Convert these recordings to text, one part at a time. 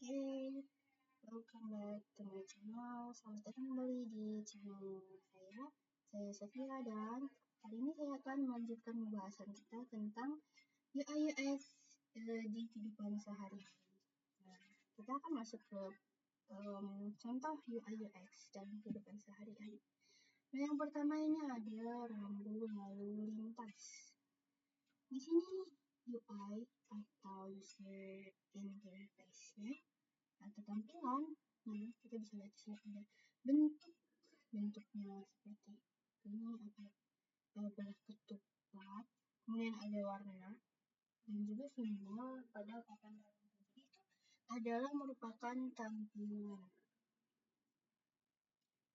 Hey, welcome back to my channel. Selamat datang kembali di channel saya. Saya Sofia dan hari ini saya akan melanjutkan pembahasan kita tentang UI UX di kehidupan sehari-hari. Nah, kita akan masuk ke contoh UI UX dalam kehidupan sehari-hari. Nah, yang pertama ini ada rambu lalu lintas. Di sini UI atau user interface-nya atau tampilan, kita bisa lihat di sini ada bentuknya seperti ini, ada belah ketupat, kemudian ada warna dan juga simbol pada papan rambu. Jadi itu adalah merupakan tampilan.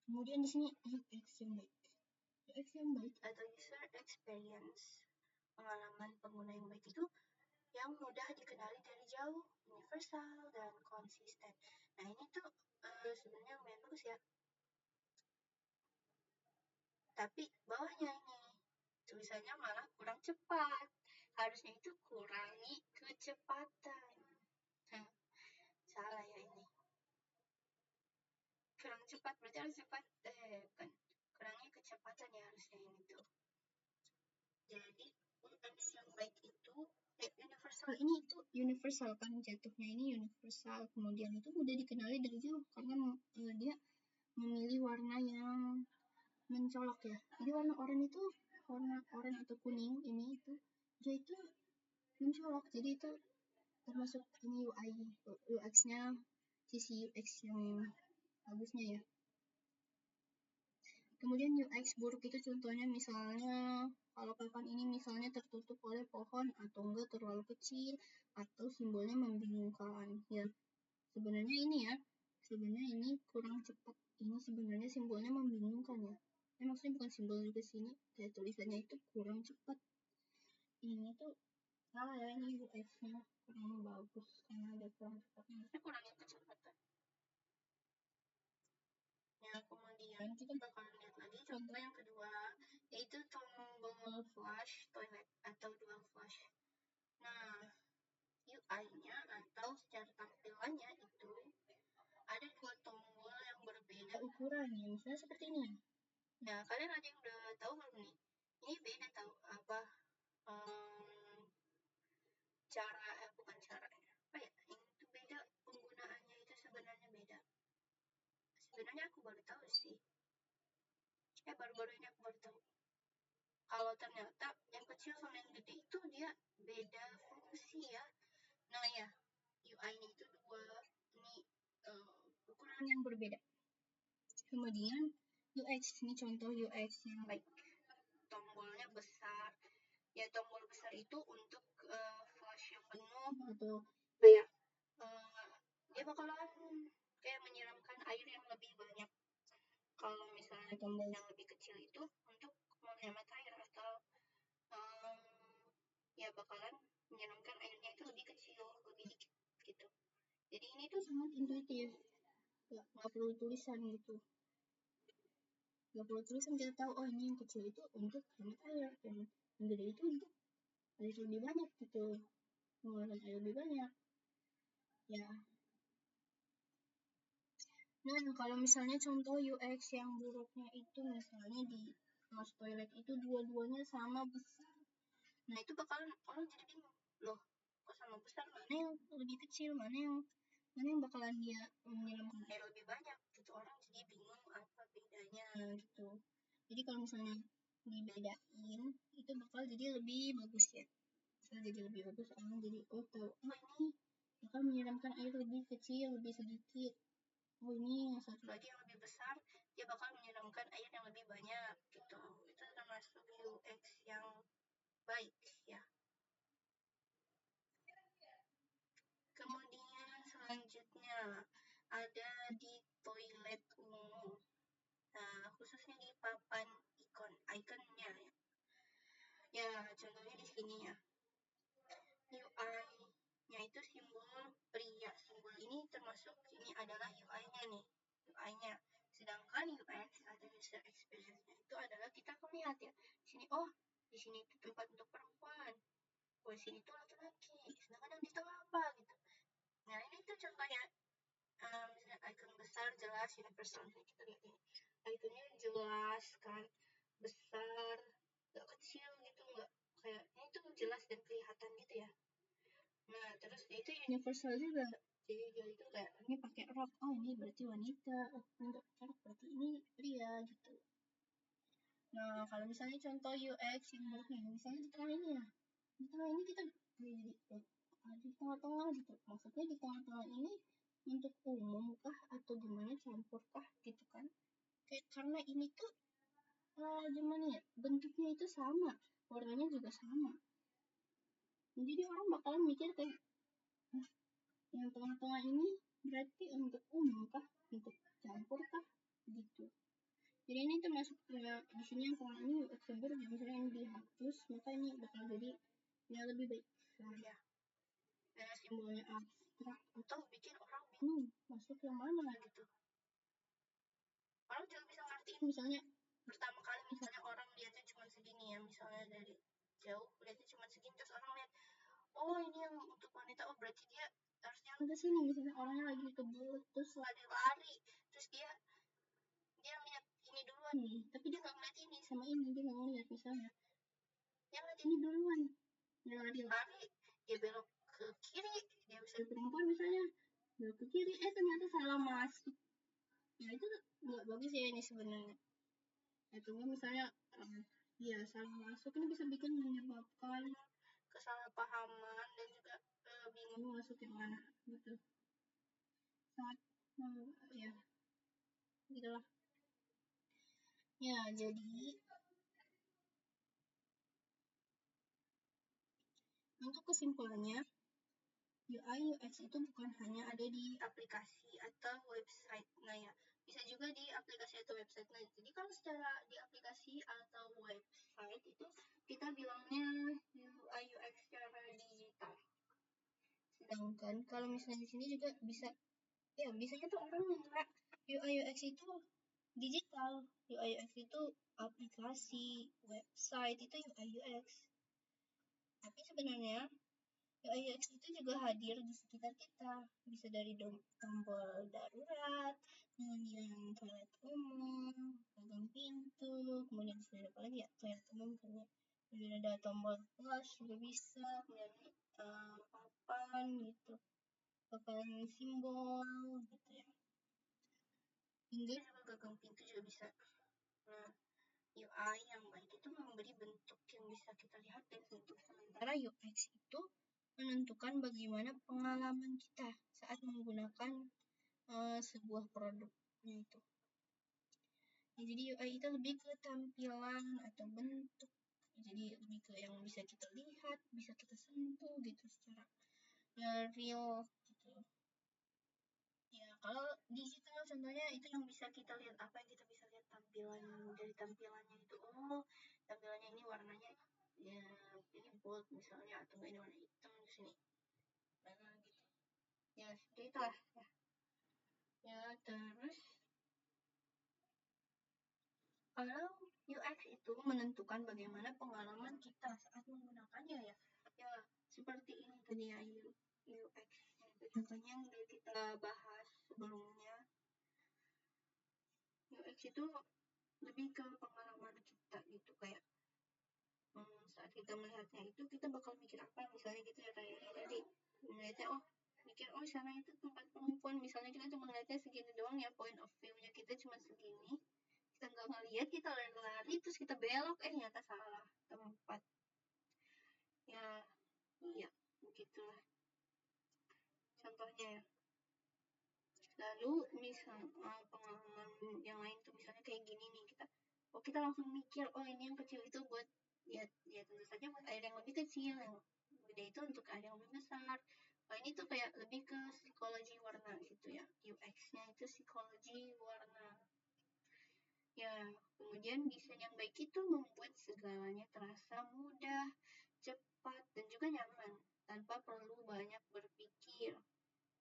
Kemudian di sini UX yang baik. UX yang baik atau user experience, pengalaman pengguna yang baik itu yang mudah dikenali dari jauh, universal, dan konsisten. Nah, ini tuh sebenarnya lumayan bagus ya. Tapi bawahnya ini, tulisannya malah kurang cepat. Harusnya itu kurangi kecepatan. Salah ya ini. Kurang cepat, berarti harus cepat. Bukan. Kurangi kecepatan ya harusnya ini tuh. Jadi, UX yang baik itu universal ini itu universal kan, jatuhnya ini universal, kemudian itu mudah dikenali dari jauh karena dia memilih warna yang mencolok ya. Jadi warna oranye atau kuning ini itu dia itu mencolok, jadi itu termasuk ini UI UX-nya, sisi UX yang bagusnya ya. Kemudian UX buruk itu contohnya misalnya kalau papan ini misalnya tertutup oleh pohon atau enggak terlalu kecil atau simbolnya membingungkan ya. Sebenarnya ini kurang cepat. Ini sebenarnya simbolnya membingungkan ya. Maksudnya bukan simbol juga sini, kayak tulisannya itu kurang cepat. Ini tuh salah ya, ini UX-nya kurang bagus karena ada kurang cepat. Maksudnya kurangnya kecepatan. Ya, kemudian kita bakal lihat lagi contoh yang kedua, yaitu tombol flash toilet atau dual flash. Nah, UI-nya atau secara tampilannya itu ada dua tombol yang berbeda ukurannya, misalnya seperti ini. Nah, kalian ada yang udah tahu belum nih? Ini beda tahu apa? Bukan caranya. Apa ya? Ini tuh beda, penggunaannya itu sebenarnya beda. Sebenarnya aku baru tahu sih. Baru-baru ini aku baru tahu. Kalau ternyata yang kecil sama yang gede itu dia beda fungsi ya. Nah ya, UI-nya itu dua, ini ukuran yang berbeda. Kemudian UX, ini contoh UX yang baik. Tombolnya besar. Ya, tombol besar itu untuk flash yang penuh atau kayak dia bakalan kayak menyiramkan air yang lebih banyak. Kalau misalnya tombol yang lebih kecil itu untuk menghemat air atau ya bakalan menyiramkan airnya itu lebih kecil, lebih dikit gitu. Jadi ini tuh sangat intuitif, nggak perlu tulisan gitu. Nggak perlu tulisan, kita tahu oh ini yang kecil itu untuk hemat air dan yang gede itu untuk air lebih banyak gitu, mengeluarkan air lebih banyak ya. Nah, kalau misalnya contoh UX yang buruknya itu misalnya di flush toilet itu dua-duanya sama besar. Nah, itu bakalan orang jadi bingung. Loh, kok sama besar? Mana yang lebih kecil? Mana yang bakalan dia menyiramkan air lebih banyak? Gitu, orang jadi bingung apa bedanya gitu. Jadi kalau misalnya dibedain, itu bakal jadi lebih bagus ya. Jadi lebih bagus, orang jadi tahu, ini bakal menyiramkan air lebih kecil, lebih sedikit. Ini yang satu lagi yang lebih besar, dia bakal menyiramkan air yang lebih banyak gitu. Itu termasuk UX yang baik ya. Kemudian selanjutnya ada di toilet umum. Nah, khususnya di papan ikonnya ya. Ya, contohnya di sini ya. UI-nya itu simbol pria. Simbol ini termasuk ini adalah UI-nya nih. UI-nya. Sedangkan UX atau user experience-nya itu adalah kita melihat ya. Sini di sini itu tempat untuk perempuan. Di sini itu laki-laki. Sedangkan yang di tengah apa gitu. Nah, ini tuh contohnya jelas, universal. Kita lihat ini, itunya jelas kan, besar, nggak kecil gitu, nggak kayak ini tuh jelas dan kelihatan gitu ya. Nah terus itu universal juga, jadi dia itu kayak ini pakai rok, oh ini berarti wanita, oh untuk rok berarti ini pria gitu. Nah kalau misalnya contoh UX yang buruknya, misalnya di tengah ini ya, di tengah ini kita jadi di tengah-tengah gitu, maksudnya di tengah-tengah ini untuk umum kah atau gimana, campur kah gitu kan, kayak karena ini tuh gimana ya, bentuknya itu sama, warnanya juga sama, jadi orang bakalan mikir kayak yang tengah-tengah ini berarti untuk umum kah, untuk campur kah gitu. Jadi ini termasuk di sini yang kalau ini UX buruk, misalnya yang dihapus maka ini bakal jadi ya lebih baik ya. Simbolnya abstrak atau bikin orang bingung masuk yang mana gitu. Orang juga bisa ngertiin, misalnya pertama kali misalnya orang lihatnya cuma segini ya, misalnya dari jauh lihatnya cuma segini, terus orang lihat oh ini yang untuk wanita, oh berarti dia harus jalan ke sini, misalnya orangnya lagi kebelet terus lari, terus dia lihat ini duluan nih, tapi dia nggak ngeliat ini sama ini, dia nggak ngeliat, misalnya dia ngeliat ini duluan, dia lari dia belok ke kiri, dia bisa perempuan misalnya belok ke kiri, ternyata salah masuk. Nah itu nggak bagus ya ini sebenarnya. Itu misalnya ya salah masuk ini bisa bikin menyebabkan kesalahpahaman dan juga bingung masuk yang mana gitu. Sangat ya gitulah. Ya jadi untuk kesimpulannya, UI UX itu bukan hanya ada di aplikasi atau website. Nah ya, bisa juga di aplikasi atau website. Nah, jadi kalau secara di aplikasi atau website itu kita bilangnya UI UX secara digital. Sedangkan kalau misalnya di sini juga bisa, ya biasanya tuh orang mengira UI UX itu digital, UI UX itu aplikasi, website itu UI UX. Tapi sebenarnya UI UX itu juga hadir di sekitar kita, bisa dari tombol darurat, kemudian toilet umum, gagang pintu, kemudian ada apa lagi ya, toilet umum, kemudian ada tombol flash juga bisa, kemudian papan gitu, papan simbol gitu ya, hingga juga gagang pintu juga bisa. Nah UI yang baik itu memberi bentuk yang bisa kita lihat dan sentuh, sementara UX itu menentukan bagaimana pengalaman kita saat menggunakan sebuah produknya itu. Ya, jadi UI itu lebih ke tampilan atau bentuk, jadi lebih ke yang bisa kita lihat, bisa kita sentuh gitu secara real gitu. Ya kalau digital contohnya itu yang bisa kita lihat, apa yang kita bisa lihat tampilan dari tampilannya itu, oh tampilannya ini warnanya ya ini bold misalnya, atau ini warna hitam di sini, gitu ya, seperti itulah ya. Terus kalau UX itu menentukan bagaimana pengalaman kita saat menggunakannya ya seperti ini tadi ya, UX contohnya yang udah kita bahas sebelumnya. UX itu lebih ke pengalaman kita gitu, kayak saat kita melihatnya itu kita bakal mikir apa, misalnya gitu ya, kayak tadi melihatnya mikir sana itu tempat perempuan, misalnya kita cuma melihatnya segini doang ya, point of view-nya kita cuma segini, kita nggak ngeliat, kita lari terus kita belok, nyata salah tempat ya. Iya begitulah contohnya ya. Lalu misal pengalaman yang lain tuh misalnya kayak gini nih, kita langsung mikir ini yang kecil itu buat ya tentu saja buat air yang lebih kecil, yang gede itu untuk air yang lebih besar. Ini tuh kayak lebih ke psikologi warna gitu ya, UX-nya itu psikologi warna ya. Kemudian desain yang baik itu membuat segalanya terasa mudah, cepat, dan juga nyaman tanpa perlu banyak berpikir.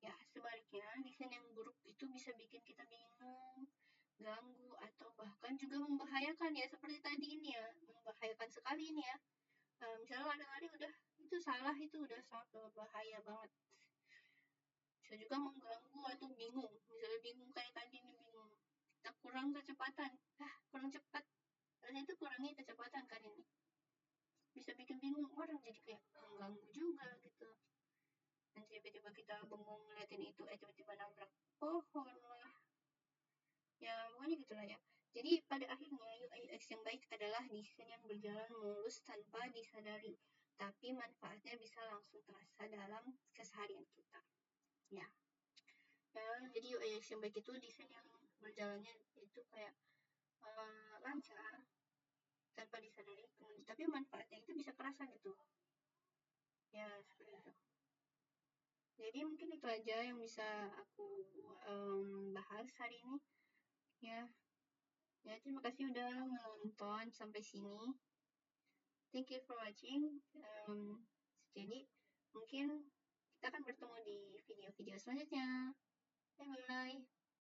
Ya, sebaliknya, desain yang buruk itu bisa bikin kita bingung, ganggu, atau bahkan juga membahayakan ya, seperti tadi ini ya, membahayakan sekali ini ya. Misalnya lari-lari itu salah, itu udah sangat berbahaya banget. Bisa juga mengganggu atau bingung, misalnya bingung kayak tadi nih, bingung kurang kecepatan. Kurang cepat. Dan itu kurangnya kecepatan kan ini. Bisa bikin bingung orang, jadi kayak mengganggu juga gitu. Dan tiba-tiba kita bengong ngeliatin itu, tiba-tiba nabrak pohon lah. Ya, pokoknya gitulah ya. Jadi pada akhirnya UI UX yang baik adalah desain yang berjalan mulus tanpa disadari, tapi manfaatnya bisa langsung terasa dalam keseharian kita. Ya. Jadi UI UX yang baik itu desain yang berjalannya itu kayak lancar tanpa disadari, tapi manfaatnya itu bisa kerasa gitu. Ya, seperti itu. Jadi mungkin itu aja yang bisa aku bahas hari ini. Ya, terima kasih udah menonton sampai sini. Thank you for watching. Jadi mungkin kita akan bertemu di video-video selanjutnya.